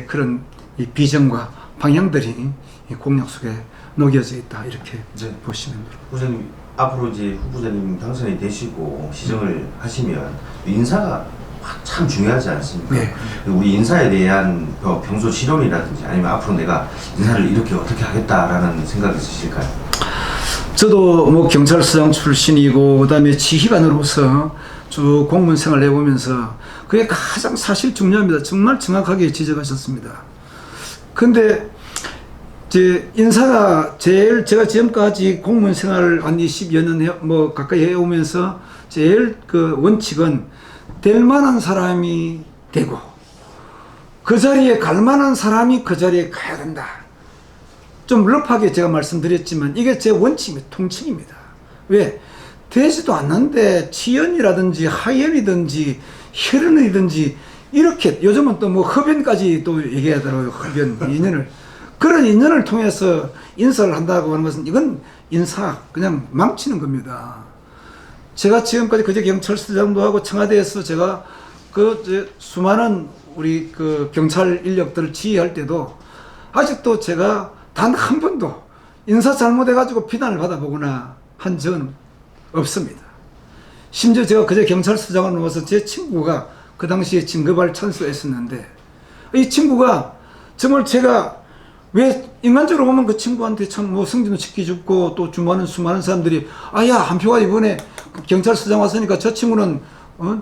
그런 이 비전과 방향들이 이 공약 속에 녹여져 있다 이렇게 보시면 됩니다. 후보자님 앞으로 이제 후보자님 당선이 되시고 시정을 하시면 인사가 참 중요하지 않습니까? 네. 우리 인사에 대한 평소 실현이라든지 아니면 앞으로 내가 인사를 이렇게 어떻게 하겠다라는 생각이 있으실까요? 저도 뭐 경찰서장 출신이고 그다음에 지휘관으로서 쭉 공무원 생활을 해보면서 그게 가장 사실 중요합니다. 정말 정확하게 지적하셨습니다. 근데 인사가 제가 지금까지 공무원 생활을 한 20여 년 가까이 해오면서 제일 그 원칙은 될 만한 사람이 되고 그 자리에 갈 만한 사람이 그 자리에 가야 된다. 좀 러프하게 제가 말씀드렸지만 이게 제 원칙입니다. 통칙입니다. 왜? 되지도 않는데 치연이라든지 하연이든지 혈연이든지 이렇게 요즘은 또 뭐 흡연까지 또 얘기하더라고요. 흡연 인연을 그런 인연을 통해서 인사를 한다고 하는 것은 이건 인사 그냥 망치는 겁니다. 제가 지금까지 그제 경찰서장도 하고 청와대에서 제가 수많은 우리 그 경찰 인력들을 지휘할 때도 아직도 제가 단 한 번도 인사 잘못해가지고 비난을 받아보거나 한 적은 없습니다. 심지어 제가 그제 경찰서장을 넘어서 제 친구가 그 당시에 진급할 찬스했었는데 이 친구가 정말 제가 왜 인간적으로 보면 그 친구한테 참 뭐 승진도 시켜주고 또 수많은 사람들이 야 한표가 이번에 경찰서장 왔으니까 저 친구는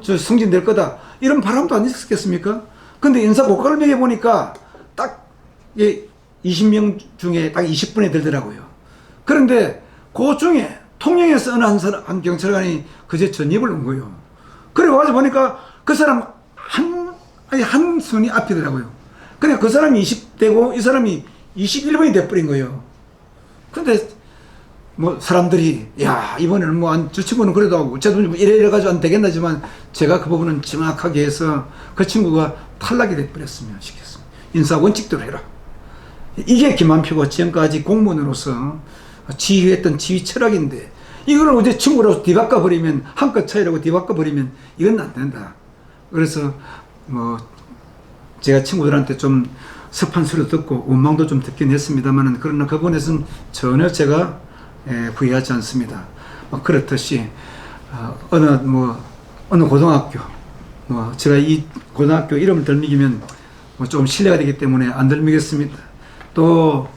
저 승진될 거다 이런 바람도 안 있었겠습니까? 근데 인사 고과를 매겨보니까 딱 20명 중에 딱 20분에 들더라고요. 그런데 그 중에 통영에서 어느 한 경찰관이 그제 전입을 온 거예요. 그래 와서 보니까 그 사람 한 순위 앞이더라고요. 근데 그 사람이 20대고 이 사람이 21번이 돼버린 거예요. 근데 뭐 사람들이 야 이번에는 뭐 저 친구는 그래도 어쨌든 이래가지고 안 되겠나지만 제가 그 부분은 정확하게 해서 그 친구가 탈락이 돼버렸으면 시켰습니다. 인사 원칙대로 해라. 이게 김한표가 지금까지 공무원으로서 지휘했던 지휘 철학인데 이걸 어제 친구라고 뒤바꿔 버리면 한끗 차이라고 뒤바꿔 버리면 이건 안 된다. 그래서 뭐 제가 친구들한테 좀 섭한 소리 듣고 원망도 좀 듣긴 했습니다만 그러나 그 부분에서는 전혀 제가 후회하지 않습니다. 그렇듯이 어느 고등학교 제가 이 고등학교 이름을 덜미기면 좀 신뢰가 되기 때문에 안 덜미겠습니다. 또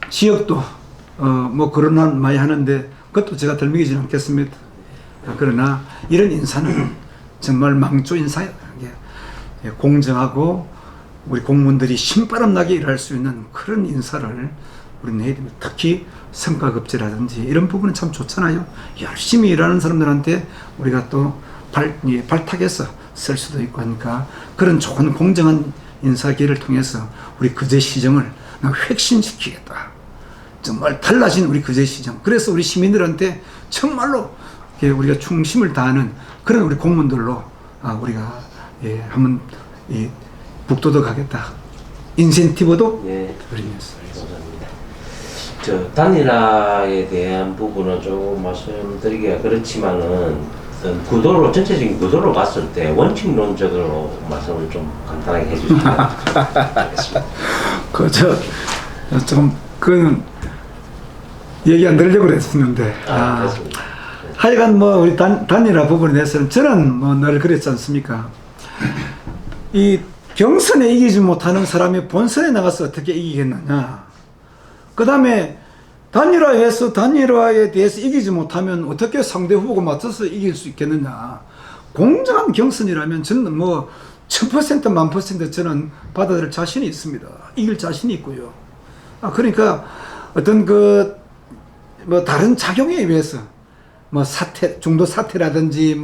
지역도 그런 말 많이 하는데 그것도 제가 덜미기지는 않겠습니다. 그러나 이런 인사는 정말 망조 인사예요. 공정하고 우리 공무원들이 신바람 나게 일할 수 있는 그런 인사를 우리 내야 됩니다. 특히 성과급제라든지 이런 부분은 참 좋잖아요. 열심히 일하는 사람들한테 우리가 또 발탁해서 쓸 수도 있고 하니까 그런 좋은 공정한 인사기를 통해서 우리 그제시정을 획신시키겠다. 정말 달라진 우리 그제시정. 그래서 우리 시민들한테 정말로 우리가 충심을 다하는 그런 우리 공무원들로 우리가 한번 북돋아가겠다. 인센티브도 그리면서. 감사합니다. 저 단일화에 대한 부분은 조금 말씀드리기가 그렇지만은 어떤 구도로 전체적인 구도로 봤을 때 원칙론적으로 말씀을 좀 간단하게 해주시면 좋겠습니다. 그건 얘기 안 들으려고 그랬었는데. 하여간 우리 단일화 부분에 대해서는 저는 늘 그랬지 않습니까? 이 경선에 이기지 못하는 사람이 본선에 나가서 어떻게 이기겠느냐. 그 다음에 단일화에 대해서 이기지 못하면 어떻게 상대 후보가 맞서서 이길 수 있겠느냐. 공정한 경선이라면 저는 1000% 1000% 저는 받아들일 자신이 있습니다. 이길 자신이 있고요. 그러니까 어떤 다른 작용에 의해서 중도 사태라든지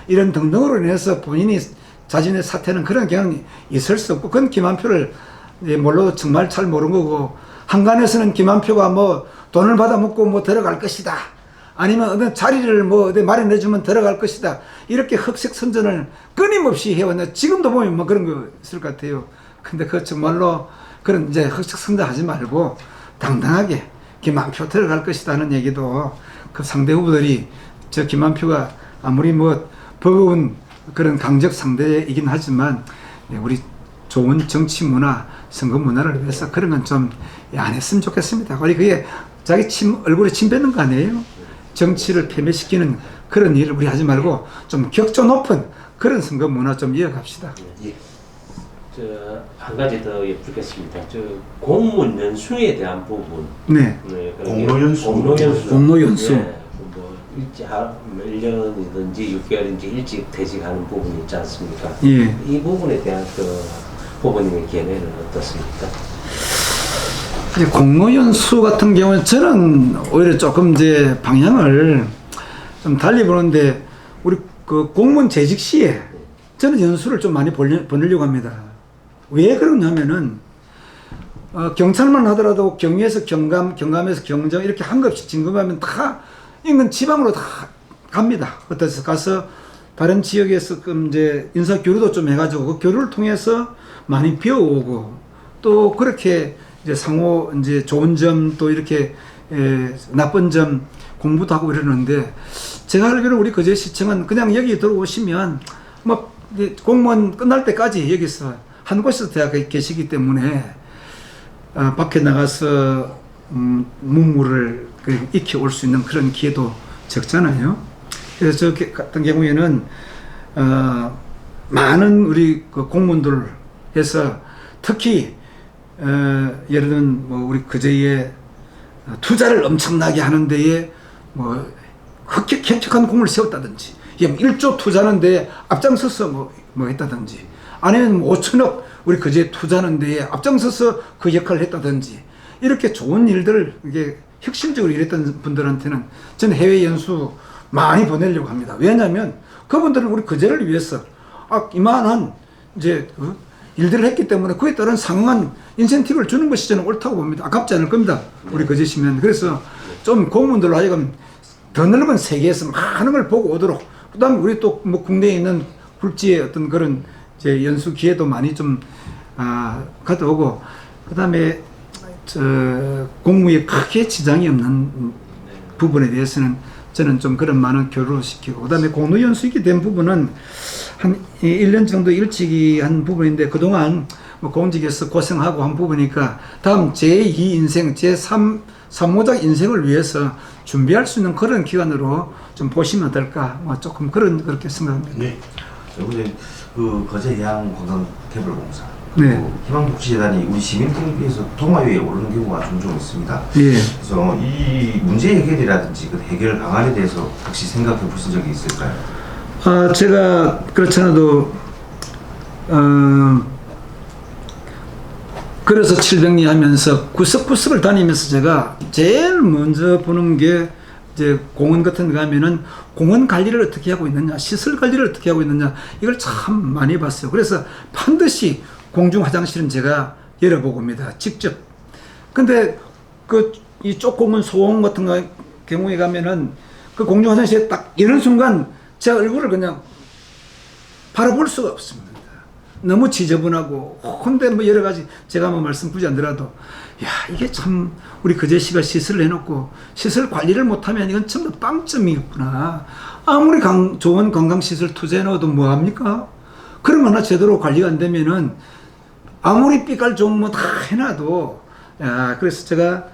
이런 등등으로 인해서 본인이 자신의 사태는 그런 경향이 있을 수 없고 그건 김한표를 정말 잘 모르는 거고 한간에서는 김한표가 돈을 받아먹고 들어갈 것이다. 아니면 어느 자리를 어디 마련해주면 들어갈 것이다. 이렇게 흑색선전을 끊임없이 해왔는데 지금도 보면 그런 거 있을 것 같아요. 근데 정말로 그런 이제 흑색선전 하지 말고 당당하게 김한표 들어갈 것이다는 얘기도 그 상대 후보들이 저 김한표가 아무리 버거운 그런 강적 상대이긴 하지만 우리 좋은 정치 문화, 선거 문화를 위해서 그런 건 좀 안 했으면 좋겠습니다. 우리 그게 자기 얼굴에 침 뱉는 거 아니에요? 정치를 패배시키는 그런 일을 우리 하지 말고 좀 격조 높은 그런 선거 문화 좀 이어갑시다. 한 가지 더 여쭙겠습니다. 공무원 연수에 대한 부분. 공로연수. 공로연수. 일찍 1년이든지 6개월인지 일찍 퇴직하는 부분이 있지 않습니까? 예. 이 부분에 대한 그 후보님의 견해는 어떻습니까? 이제 공무원 수 같은 경우는 저는 오히려 조금 이제 방향을 좀 달리 보는데 우리 그 공무원 재직 시에 저는 연수를 좀 많이 보내려고 합니다. 왜 그러냐면은 경찰만 하더라도 경위에서 경감, 경감에서 경정 이렇게 한 것 없이 진급하면 다 인근 지방으로 다 갑니다. 어떠서 가서 다른 지역에서 이제 인사 교류도 좀 해가지고 그 교류를 통해서 많이 배워오고 또 그렇게 이제 상호 이제 좋은 점 또 이렇게 나쁜 점 공부도 하고 이러는데 제가 알기로 우리 거제시청은 그냥 여기 들어오시면 뭐 공무원 끝날 때까지 여기서 한 곳에서 대학에 계시기 때문에 밖에 나가서 문무를 익혀 올 수 있는 그런 기회도 적잖아요. 그래서 저 같은 경우에는 많은 우리 그 공무원들 해서 특히 예를 들면 뭐 우리 거제에 투자를 엄청나게 하는 데에 뭐 혁혁한 공을 세웠다든지 1조 투자하는 데에 앞장서서 뭐 했다든지 아니면 5천억 우리 거제에 투자하는 데에 앞장서서 그 역할을 했다든지 이렇게 좋은 일들을 이게 혁신적으로 일했던 분들한테는 저는 해외 연수 많이 보내려고 합니다. 왜냐하면 그분들은 우리 거제를 위해서 이만한 이제 일들을 했기 때문에 그에 따른 상응한 인센티브를 주는 것이 저는 옳다고 봅니다. 아깝지 않을 겁니다. 우리 거제시면. 그래서 좀 공무원들로 하여금 더 넓은 세계에서 많은 걸 보고 오도록 그 다음에 우리 또 뭐 국내에 있는 굴지의 어떤 그런 이제 연수 기회도 많이 좀 가져오고 그 다음에 공무에 크게 지장이 없는 부분에 대해서는 저는 좀 그런 많은 교류를 시키고 그 다음에 공로연수익이 된 부분은 한 1년 정도 일찍이 한 부분인데 그동안 뭐 공직에서 고생하고 한 부분이니까 다음 제2 인생, 제3모작 인생을 위해서 준비할 수 있는 그런 기간으로 좀 보시면 어떨까 뭐 조금 그렇게 생각합니다. 네. 이번에 그 거제해양관광개발공사 네. 희망복지재단이 우리 시민들에 비해서 동아위에 오르는 경우가 종종 있습니다. 예. 그래서 이 문제 해결이라든지 그 해결 방안에 대해서 혹시 생각해 보신 적이 있을까요? 제가 그렇지 않아도 그래서 700리 하면서 구석구석을 다니면서 제가 제일 먼저 보는 게 이제 공원 같은 데 가면은 공원 관리를 어떻게 하고 있느냐, 시설 관리를 어떻게 하고 있느냐, 이걸 참 많이 봤어요. 그래서 반드시 공중 화장실은 제가 열어보고 옵니다. 직접. 근데 이쪽 공원 소원 같은 경우에 가면은 그 공중 화장실에 딱 이런 순간 제 얼굴을 그냥 바라볼 수가 없습니다. 너무 지저분하고 근데 뭐 여러 가지 제가 뭐 말씀 굳이 안 드려도 야 이게 참 우리 거제시가 시설을 해놓고 시설 관리를 못하면 이건 전부 빵점이구나. 아무리 좋은 관광시설 투자해놓아도 뭐합니까? 그런 거 하나 제대로 관리가 안 되면은 아무리 삐깔 좋은 뭐 다 해놔도 야 그래서 제가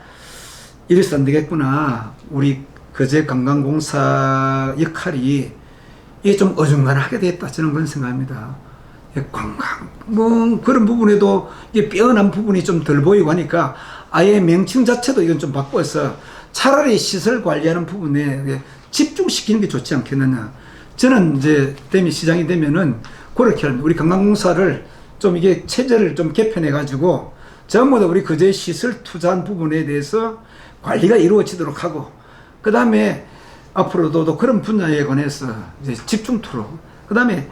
이래서 안 되겠구나. 우리 거제관광공사 역할이 이게 좀 어중간하게 됐다 저는 그런 생각합니다. 관광 뭐 그런 부분에도 이게 빼어난 부분이 좀 덜 보이고 하니까 아예 명칭 자체도 이건 좀 바꿔서 차라리 시설 관리하는 부분에 집중시키는 게 좋지 않겠느냐. 저는 이제 시장이 되면은 그렇게 우리 관광공사를 좀 이게 체제를 좀 개편해 가지고 전부 다 우리 거제 시설 투자한 부분에 대해서 관리가 이루어지도록 하고 그 다음에 앞으로도 그런 분야에 관해서 이제 집중토록 그 다음에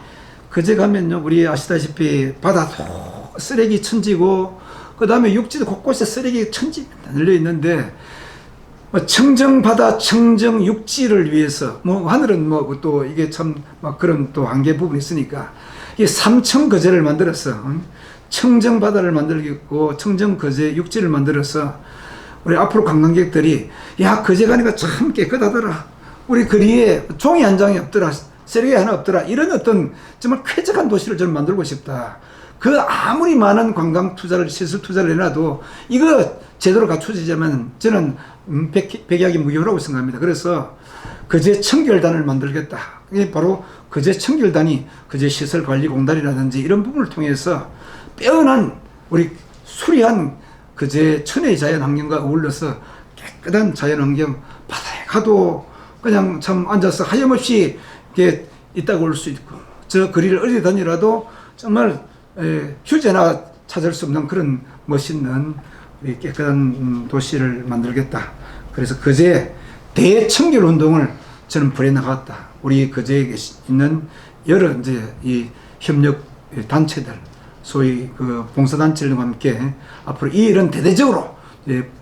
거제 가면요 우리 아시다시피 바다도 쓰레기 천지고 그 다음에 육지도 곳곳에 쓰레기 천지 널려 있는데 뭐 청정 바다 청정 육지를 위해서 뭐 하늘은 뭐 또 이게 참 막 그런 또 한계 부분이 있으니까 이 삼청 거제를 만들어서 청정 바다를 만들고 청정 거제 육지를 만들어서 우리 앞으로 관광객들이 야 거제 가니까 참 깨끗하더라. 우리 거리에 종이 한 장이 없더라. 쓰레기 하나 없더라. 이런 어떤 정말 쾌적한 도시를 저는 만들고 싶다. 그 아무리 많은 관광 투자를 시설 투자를 해놔도 이거 제대로 갖춰지자면 저는 백약이 무효라고 생각합니다. 그래서 거제 청결단을 만들겠다. 이게 바로 거제 청결단이 거제 시설관리공단이라든지 이런 부분을 통해서 빼어난 우리 수리한 거제 천혜의 자연환경과 어울려서 깨끗한 자연환경 바다에 가도 그냥 참 앉아서 하염없이 이렇게 있다가 올 수 있고 저 거리를 어디 다니라도 정말 휴재나 찾을 수 없는 그런 멋있는 우리 깨끗한 도시를 만들겠다. 그래서 거제 대청결 운동을 저는 벌여나갔다. 우리 거제에 있는 여러 이제 이 협력 단체들, 소위 그 봉사단체들과 함께 앞으로 이 일은 대대적으로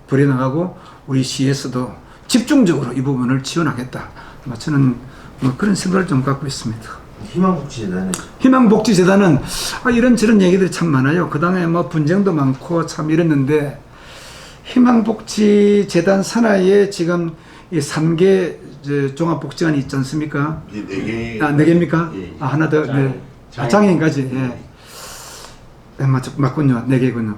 벌여나가고 우리 시에서도 집중적으로 이 부분을 지원하겠다. 저는 뭐 그런 생각을 좀 갖고 있습니다. 희망복지재단은 희망복지재단은 이런저런 얘기들이 참 많아요. 그 당에 뭐 분쟁도 많고 참 이랬는데 희망복지재단 산하에 지금 이 3개 종합복지관이 있지 않습니까? 이 4개. 4개입니까? 예. 하나 더, 네. 장애인까지, 예. 네, 맞군요. 4개군요.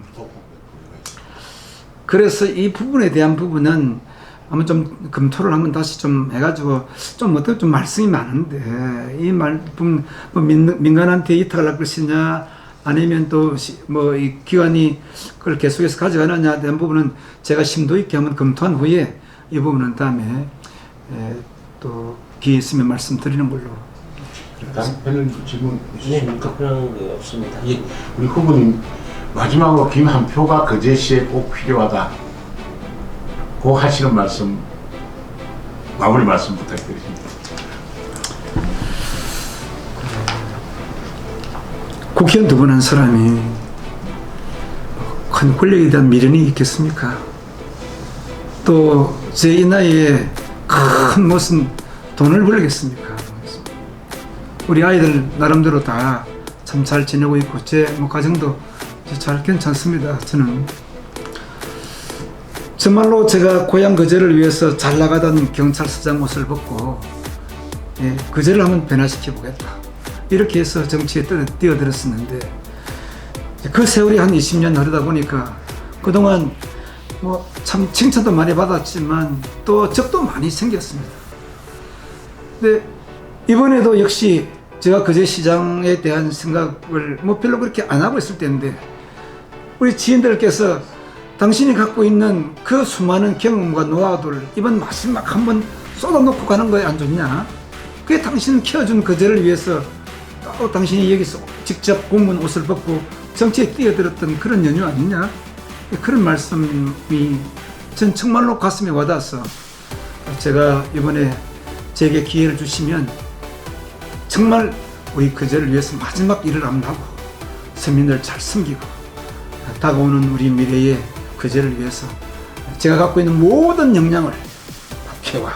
그래서 이 부분에 대한 부분은 한번 좀 검토를 한번 다시 좀 해가지고 좀 어떻게 좀 말씀이 많은데 이 말씀 뭐 민간한테 이탁할 것이냐 아니면 또 뭐 이 기관이 그걸 계속해서 가져가느냐에 대한 부분은 제가 심도 있게 한번 검토한 후에 이 부분은 다음에 또 기회 있으면 말씀드리는 걸로. 답변은 질문 네, 있으십니까? 그런 게 없습니다. 예, 우리 후보님 마지막으로 김한표가 거제시에 꼭 필요하다. 그 하시는 말씀 마무리 말씀 부탁드립니다. 국회의원 두 번 한 사람이 큰 권력에 대한 미련이 있겠습니까? 또 제 이 나이에 큰 무슨 돈을 벌겠습니까? 우리 아이들 나름대로 다 참 잘 지내고 있고 제 뭐 가정도 잘 괜찮습니다. 저는 정말로 제가 고향 거제를 위해서 잘 나가던 경찰서장 옷을 벗고 거제를 한번 변화시켜 보겠다. 이렇게 해서 정치에 뛰어들었었는데 그 세월이 한 20년 흐르다 보니까 그동안 뭐 참 칭찬도 많이 받았지만 또 적도 많이 생겼습니다. 근데 이번에도 역시 제가 거제시장에 대한 생각을 뭐 별로 그렇게 안 하고 있을 때인데 우리 지인들께서 당신이 갖고 있는 그 수많은 경험과 노하우를 이번 마지막 한번 쏟아놓고 가는 거에 안 좋냐? 그게 당신 키워준 거제를 위해서 또 당신이 여기서 직접 공무원 옷을 벗고 정치에 뛰어들었던 그런 연유 아니냐? 그런 말씀이 전 정말로 가슴에 와닿아서 제가 이번에 제게 기회를 주시면 정말 우리 거제를 위해서 마지막 일을 한번 하고 서민들 잘 섬기고 다가오는 우리 미래의 거제를 위해서 제가 갖고 있는 모든 역량을 국회와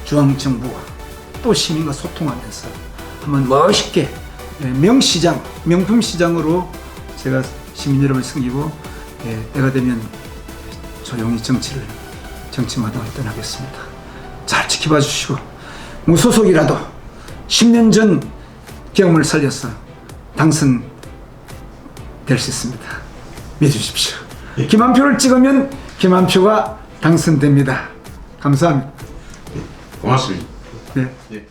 중앙정부와 또 시민과 소통하면서 한번 멋있게 명시장, 명품시장으로 제가 시민 여러분을 섬기고 때가 되면 조용히 정치마당을 떠나겠습니다. 잘 지켜봐 주시고 무소속이라도 10년 전 경험을 살려서 당선될 수 있습니다. 믿으십시오. 김한표를 찍으면 김한표가 당선됩니다. 감사합니다. 고맙습니다. 네. 예.